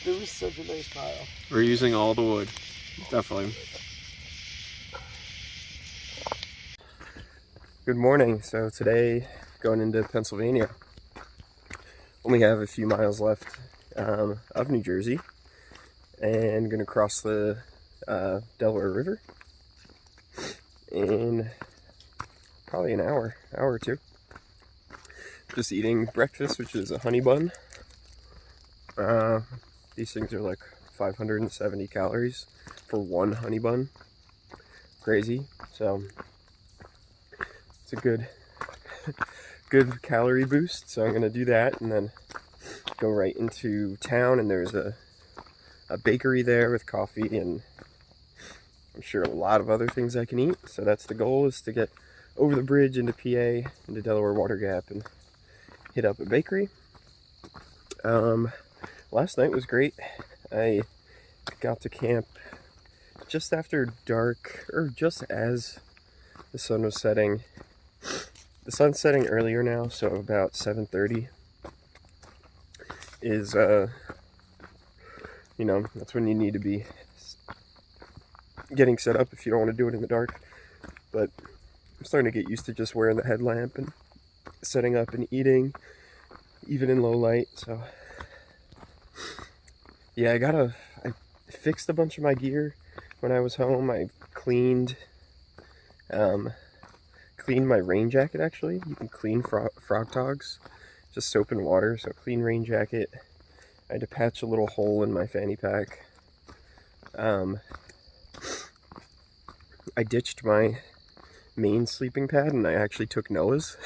There was such a nice pile. We're using all the wood, definitely. Good morning. So today, going into Pennsylvania. Only have a few miles left of New Jersey, and gonna cross the Delaware River in probably an hour or two. Just eating breakfast, which is a honey bun. These things are like 570 calories for one honey bun. Crazy. So it's a good calorie boost. So I'm gonna do that and then go right into town, and there's a bakery there with coffee and I'm sure a lot of other things I can eat. So that's the goal, is to get over the bridge into PA, into Delaware Water Gap, and hit up a bakery. Last night was great. I got to camp just after dark, or just as the sun was setting. The sun's setting earlier now, so about 7:30 is, you know, that's when you need to be getting set up if you don't want to do it in the dark. But I'm starting to get used to just wearing the headlamp and setting up and eating, even in low light. So yeah, I fixed a bunch of my gear when I was home. I cleaned my rain jacket. Actually, you can clean frog togs, just soap and water. So clean rain jacket. I had to patch a little hole in my fanny pack. I ditched my main sleeping pad and I actually took Noah's.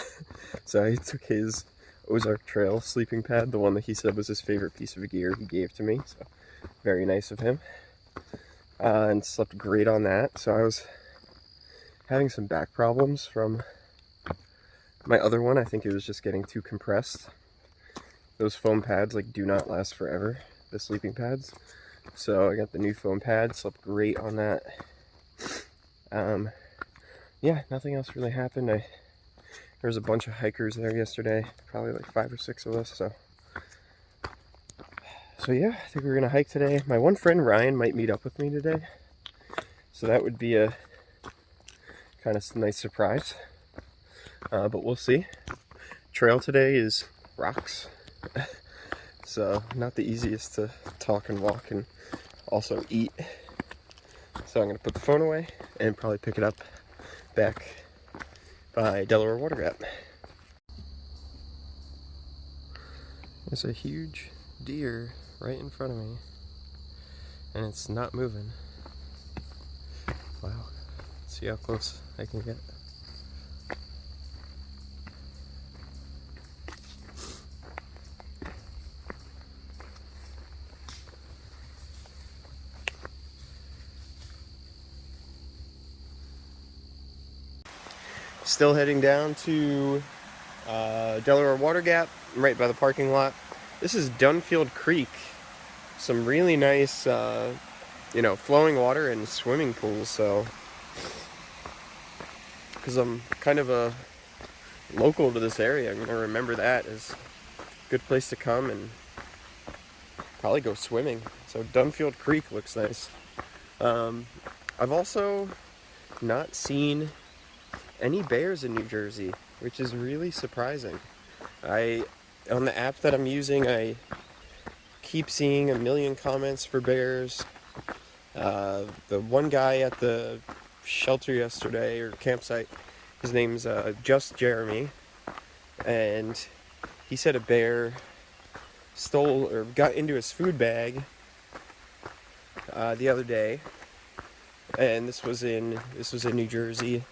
So I took his Ozark Trail sleeping pad, the one that he said was his favorite piece of gear he gave to me. So very nice of him. And slept great on that. So I was having some back problems from my other one. I think it was just getting too compressed. Those foam pads like do not last forever, the sleeping pads. So I got the new foam pad, slept great on that. Yeah, nothing else really happened. There was a bunch of hikers there yesterday, probably like 5 or 6 of us. So yeah, I think we're gonna hike today. My one friend Ryan might meet up with me today, so that would be a kind of nice surprise. But we'll see. Trail today is rocks, so not the easiest to talk and walk and also eat. So I'm gonna put the phone away and probably pick it up back by Delaware Water Gap. There's a huge deer right in front of me, and it's not moving. Wow. Let's see how close I can get. Still heading down to Delaware Water Gap, right by the parking lot. This is Dunfield Creek. Some really nice, you know, flowing water and swimming pools. So, because I'm kind of a local to this area, I'm gonna remember that as a good place to come and probably go swimming. So Dunfield Creek looks nice. I've also not seen any bears in New Jersey, which is really surprising. On the app that I'm using, I keep seeing a million comments for bears. The one guy at the shelter yesterday, or campsite, his name's Just Jeremy, and he said a bear stole or got into his food bag the other day, and this was in New Jersey.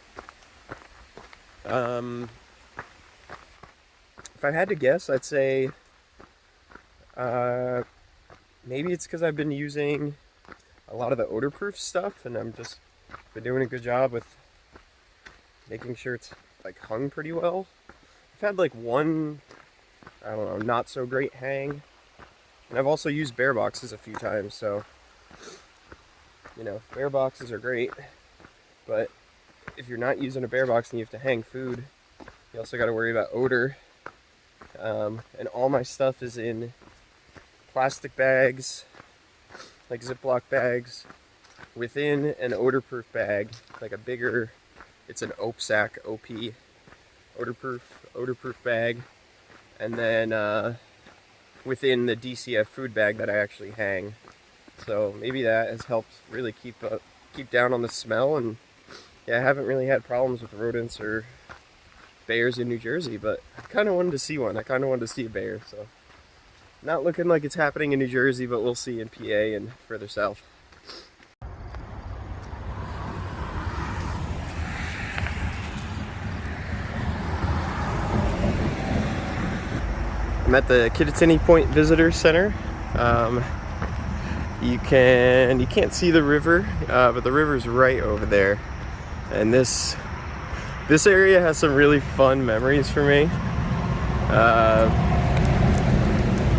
If I had to guess, I'd say maybe it's because I've been using a lot of the odor-proof stuff, and I'm just been doing a good job with making sure it's like hung pretty well. I've had like one, I don't know, not so great hang, and I've also used bear boxes a few times. So, you know, bear boxes are great, but if you're not using a bear box and you have to hang food, you also got to worry about odor. And all my stuff is in plastic bags like Ziploc bags within an odor-proof bag, like a bigger, it's an OPSAC, OP, odor-proof bag, and then within the DCF food bag that I actually hang. So maybe that has helped really keep down on the smell. And yeah, I haven't really had problems with rodents or bears in New Jersey, but I kind of wanted to see one. I kind of wanted to see a bear, so not looking like it's happening in New Jersey, but we'll see in PA and further south. I'm at the Kittatinny Point Visitor Center. You can't see the river, but the river's right over there. And this area has some really fun memories for me.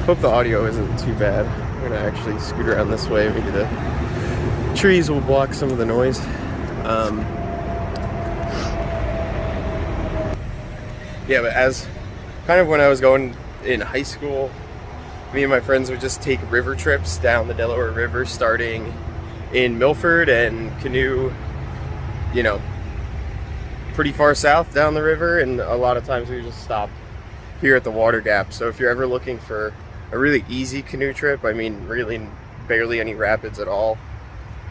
Hope the audio isn't too bad. I'm gonna actually scoot around this way. Maybe the trees will block some of the noise. Yeah, but as kind of when I was going in high school, me and my friends would just take river trips down the Delaware River, starting in Milford and canoe, you know, pretty far south down the river, and a lot of times we would just stop here at the water gap. So if you're ever looking for a really easy canoe trip, I mean really barely any rapids at all,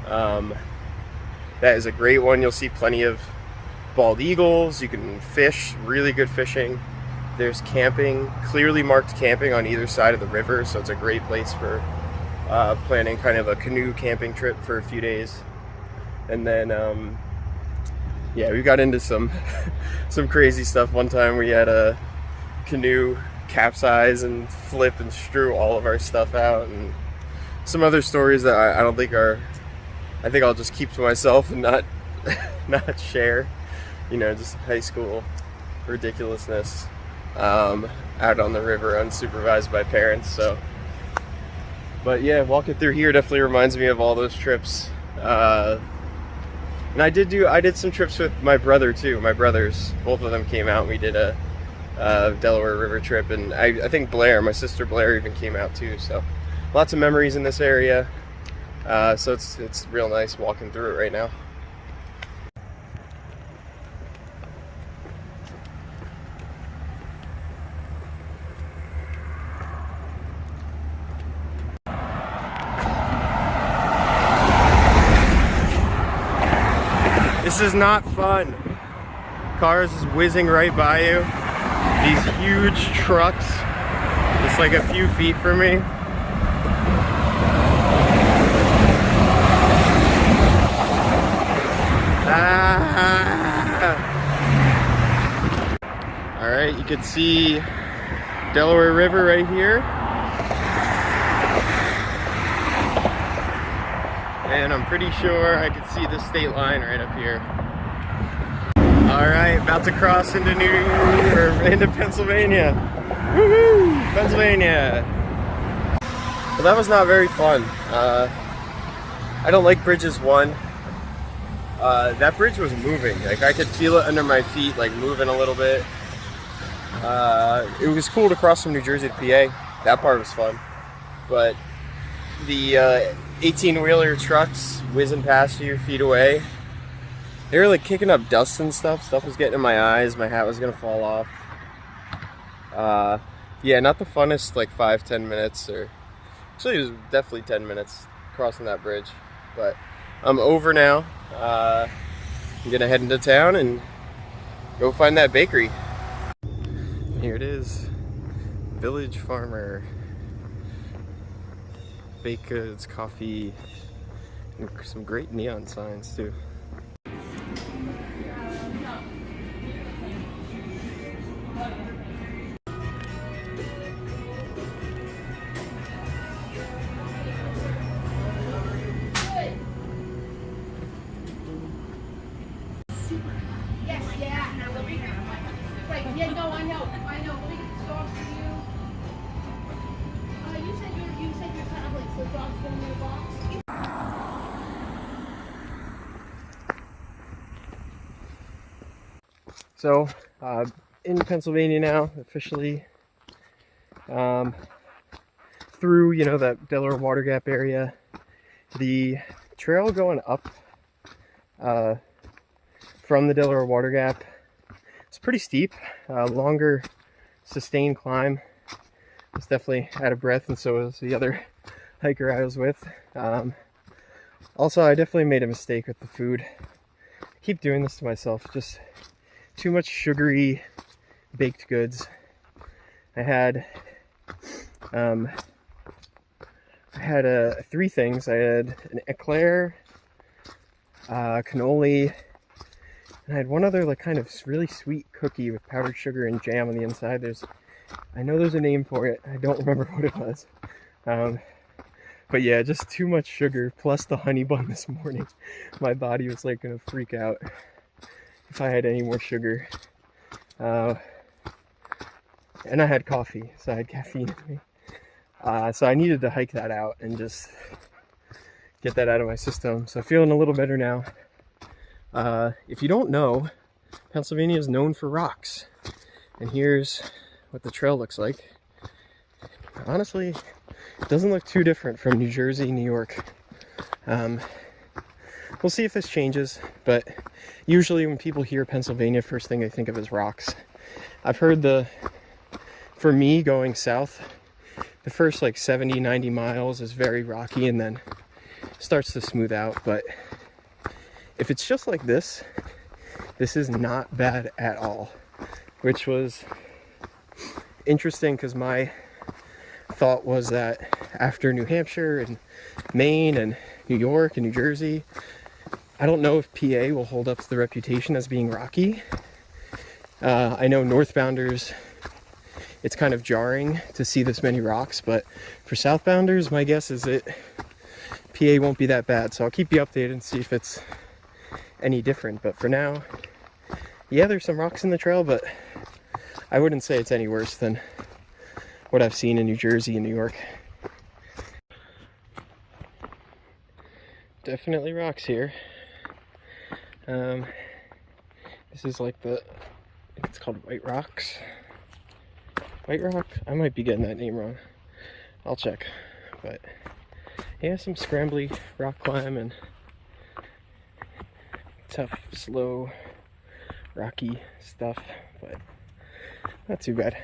that is a great one. You'll see plenty of bald eagles. You can fish, really good fishing. There's camping, clearly marked camping on either side of the river, so it's a great place for planning kind of a canoe camping trip for a few days. And then yeah, we got into some crazy stuff. One time we had a canoe capsize and flip and strew all of our stuff out, and some other stories that I don't think are, I think I'll just keep to myself and not share, you know, just high school ridiculousness out on the river unsupervised by parents. So, but yeah, walking through here definitely reminds me of all those trips. And I did some trips with my brother too. My brothers, both of them came out, and we did a Delaware River trip, and I think Blair, my sister Blair, even came out too. So lots of memories in this area. So it's real nice walking through it right now. This is not fun. Cars is whizzing right by you. These huge trucks, just like a few feet from me. All right, you can see Delaware River right here. And I'm pretty sure I can see the state line right up here. All right, about to cross into Pennsylvania. Woohoo! Pennsylvania. Well, that was not very fun. I don't like bridges. One, that bridge was moving. Like I could feel it under my feet, like moving a little bit. It was cool to cross from New Jersey to PA. That part was fun. But the 18-wheeler trucks whizzing past you feet away, they were like kicking up dust and stuff. Stuff was getting in my eyes. My hat was gonna fall off. Yeah, not the funnest like 5-10 minutes, or actually it was definitely 10 minutes crossing that bridge. But I'm over now. I'm gonna head into town and go find that bakery. Here it is, Village Farmer. Baked goods, coffee, and some great neon signs too. Yeah, no, I know. Let me get the dogs for you. You said you're kind of like the dogs going in the box. So, in Pennsylvania now, officially, through, you know, that Delaware Water Gap area, The trail going up from the Delaware Water Gap, it's pretty steep, longer sustained climb. I was definitely out of breath, and so was the other hiker I was with. Also, I definitely made a mistake with the food. I keep doing this to myself, just too much sugary baked goods. I had three things. I had an eclair, cannoli, and I had one other like kind of really sweet cookie with powdered sugar and jam on the inside. I know there's a name for it. I don't remember what it was. But yeah, just too much sugar plus the honey bun this morning. My body was like gonna freak out if I had any more sugar. And I had coffee, so I had caffeine in me. So I needed to hike that out and just get that out of my system. So feeling a little better now. If you don't know, Pennsylvania is known for rocks. And here's what the trail looks like. Honestly, it doesn't look too different from New Jersey, New York. We'll see if this changes, but usually when people hear Pennsylvania, first thing they think of is rocks. I've heard for me going south, the first like 70, 90 miles is very rocky and then starts to smooth out. But if it's just like this is not bad at all, which was interesting because my thought was that after New Hampshire and Maine and New York and New Jersey, I don't know if PA will hold up to the reputation as being rocky. I know northbounders, it's kind of jarring to see this many rocks, but for southbounders, my guess is PA won't be that bad. So I'll keep you updated and see if it's any different. But for now, yeah, there's some rocks in the trail, but I wouldn't say it's any worse than what I've seen in New Jersey and New York. Definitely rocks here. This is like I think it's called White Rocks. White Rock? I might be getting that name wrong. I'll check. But yeah, some scrambly rock climb and tough, slow, rocky stuff, but not too bad.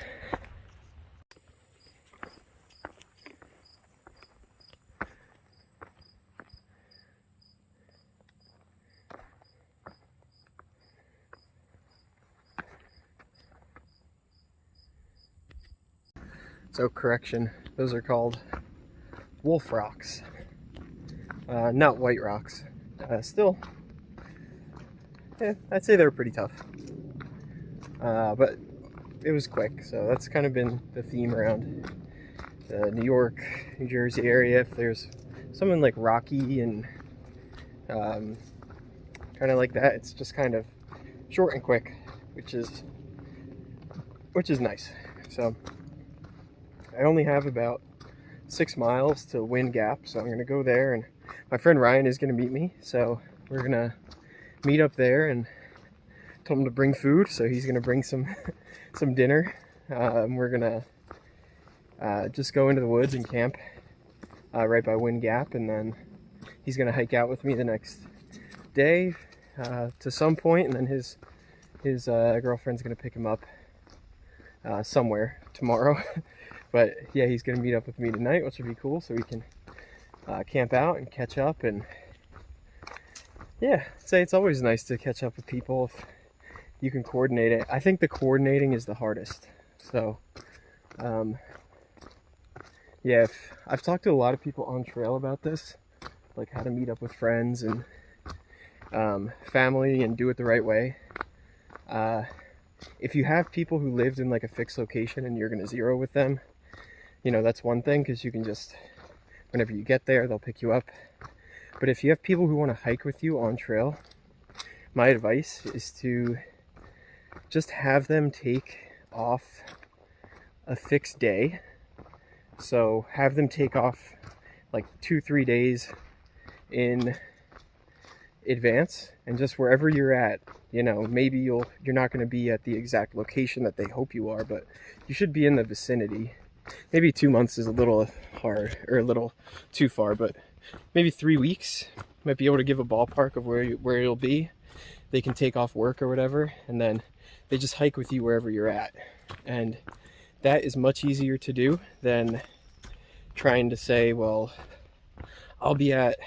So correction, those are called wolf rocks, not white rocks. Still, yeah, I'd say they're pretty tough, but it was quick, so that's kind of been the theme around the New York, New Jersey area. If there's something like rocky and kind of like that, it's just kind of short and quick, which is nice. So I only have about 6 miles to Wind Gap, so I'm gonna go there, and my friend Ryan is gonna meet me, so we're gonna meet up there, and told him to bring food, so he's gonna bring some dinner. We're gonna just go into the woods and camp right by Wind Gap, and then he's gonna hike out with me the next day to some point, and then his girlfriend's gonna pick him up somewhere tomorrow. But yeah, he's gonna meet up with me tonight, which would be cool, so we can camp out and catch up. And yeah, I'd say it's always nice to catch up with people if you can coordinate it. I think the coordinating is the hardest. So yeah, I've talked to a lot of people on trail about this, like how to meet up with friends and family and do it the right way. If you have people who lived in like a fixed location and you're gonna zero with them, you know, that's one thing, because you can just, whenever you get there, they'll pick you up. But if you have people who want to hike with you on trail, my advice is to just have them take off a fixed day. So have them take off like 2-3 days in advance, and just wherever you're at, you know, maybe you're not going to be at the exact location that they hope you are, but you should be in the vicinity. Maybe 2 months is a little hard, or a little too far, but maybe 3 weeks. Might be able to give a ballpark of where you'll be. They can take off work or whatever, and then they just hike with you wherever you're at. And that is much easier to do than trying to say, well, I'll be at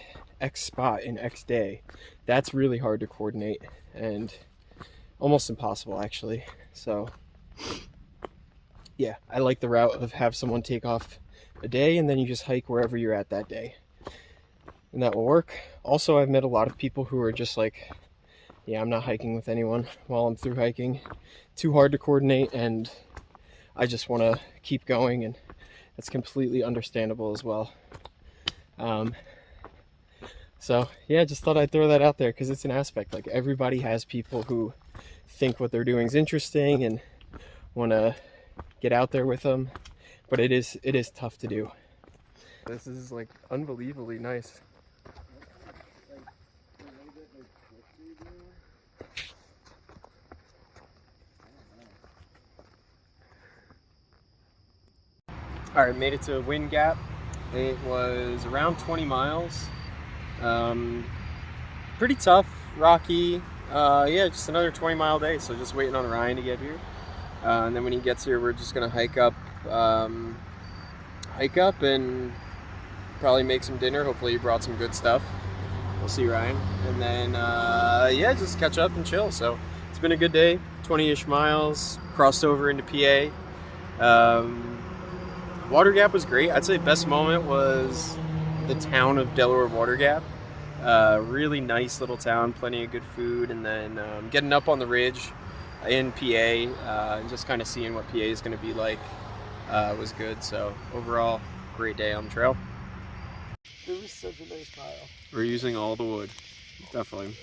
X spot in X day. That's really hard to coordinate and almost impossible, actually. So yeah, I like the route of have someone take off a day and then you just hike wherever you're at that day, and that will work. Also, I've met a lot of people who are just like, yeah, I'm not hiking with anyone while I'm through hiking. Too hard to coordinate, and I just want to keep going, and that's completely understandable as well. So yeah, just thought I'd throw that out there because it's an aspect. Like, everybody has people who think what they're doing is interesting and want to get out there with them, but it is tough to do. This is like unbelievably nice. All right, made it to Wind Gap. It was around 20 miles. Pretty tough, rocky. Yeah, just another 20-mile day. So just waiting on Ryan to get here. And then when he gets here, we're just gonna hike up and probably make some dinner. Hopefully he brought some good stuff. We'll see Ryan. And then, yeah, just catch up and chill. So it's been a good day, 20-ish miles, crossed over into PA. Water Gap was great. I'd say best moment was the town of Delaware Water Gap. Really nice little town, plenty of good food, and then getting up on the ridge in PA and just kind of seeing what PA is going to be like was good. So overall, great day on the trail. It was such a nice pile. We're using all the wood, definitely.